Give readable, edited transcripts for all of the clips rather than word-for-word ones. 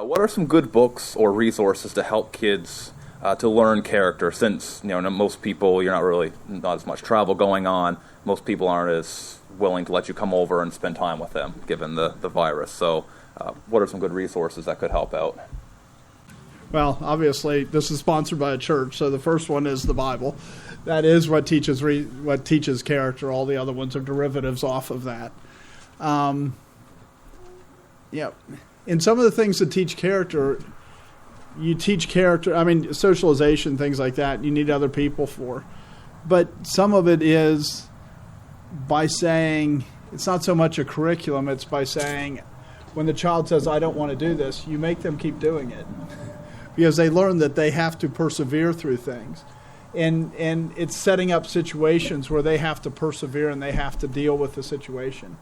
What are some good books or resources to help kids to learn character? Since most people, not as much travel going on. Most people aren't as willing to let you come over and spend time with them, given the virus. So, what are some good resources that could help out? Well, obviously, this is sponsored by a church, so the first one is the Bible. That is what teaches character. All the other ones are derivatives off of that. In some of the things that teach character, socialization, things like that, you need other people for. But some of it is by saying, it's not so much a curriculum, it's by saying, when the child says, I don't want to do this, you make them keep doing it. Because they learn that they have to persevere through things. And it's setting up situations where they have to persevere and they have to deal with the situation.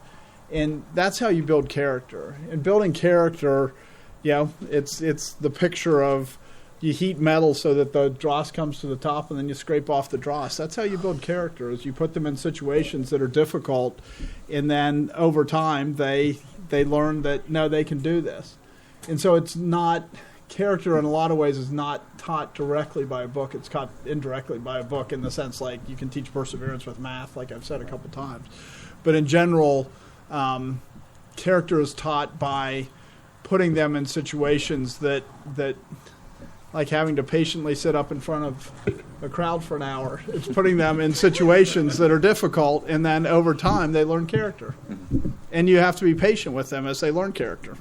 And that's how you build character. And building character, it's the picture of you heat metal so that the dross comes to the top and then you scrape off the dross. That's how you build character, is you put them in situations that are difficult, and then over time they learn that, no, they can do this. And so it's not... Character in a lot of ways is not taught directly by a book. It's taught indirectly by a book, in the sense like you can teach perseverance with math, like I've said a couple times. But in general, character is taught by putting them in situations that like having to patiently sit up in front of a crowd for an hour. It's putting them in situations that are difficult, and then over time they learn character. And you have to be patient with them as they learn character.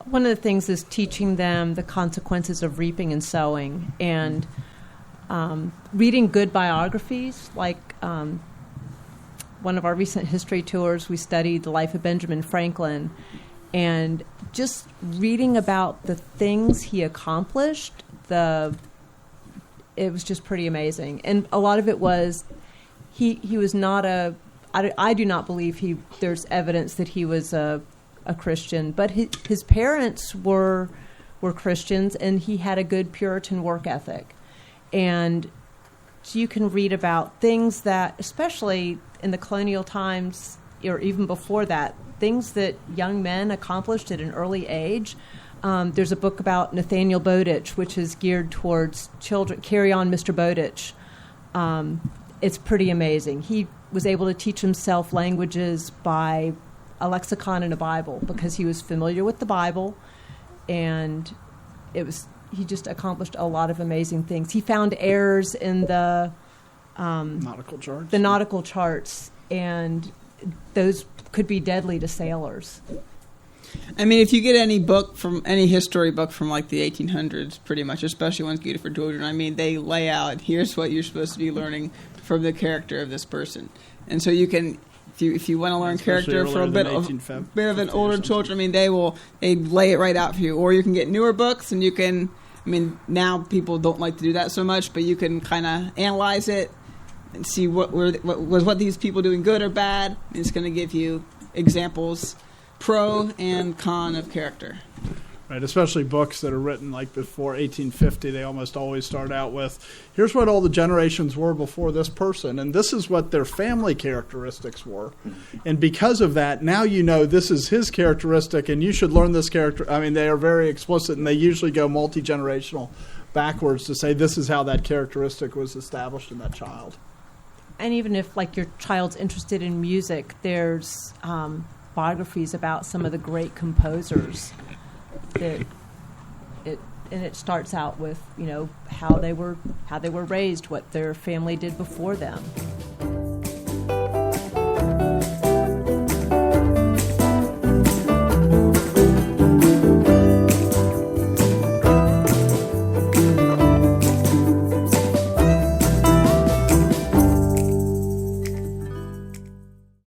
One of the things is teaching them the consequences of reaping and sowing, and reading good biographies. Like one of our recent history tours, we studied the life of Benjamin Franklin, and just reading about the things he accomplished, it was just pretty amazing. And a lot of it was he was not I do not believe there's evidence that he was a Christian, but his parents were Christians, and he had a good Puritan work ethic. And so you can read about things that, especially in the colonial times, or even before that, things that young men accomplished at an early age. There's a book about Nathaniel Bowditch, which is geared towards children. Carry On, Mr. Bowditch. It's pretty amazing. He was able to teach himself languages by a lexicon and a Bible, because he was familiar with the Bible, and he just accomplished a lot of amazing things. He found errors in the nautical charts, and those could be deadly to sailors. I mean, if you get any history book from like the 1800s, pretty much, especially ones geared for children, I mean, they lay out, here's what you're supposed to be learning from the character of this person. And so you can, if you want to learn character for a bit of an older children, I mean, they lay it right out for you. Or you can get newer books, and you can, I mean, now people don't like to do that so much, but you can kind of analyze it and see what these people doing good or bad. It's going to give you examples, pro and con of character. Right, especially books that are written like before 1850, they almost always start out with, here's what all the generations were before this person, and this is what their family characteristics were. And because of that, now you know this is his characteristic, and you should learn this character. I mean, they are very explicit, and they usually go multi-generational backwards to say this is how that characteristic was established in that child. And even if, like, your child's interested in music, there's biographies about some of the great composers. It starts out with, how they were raised, what their family did before them.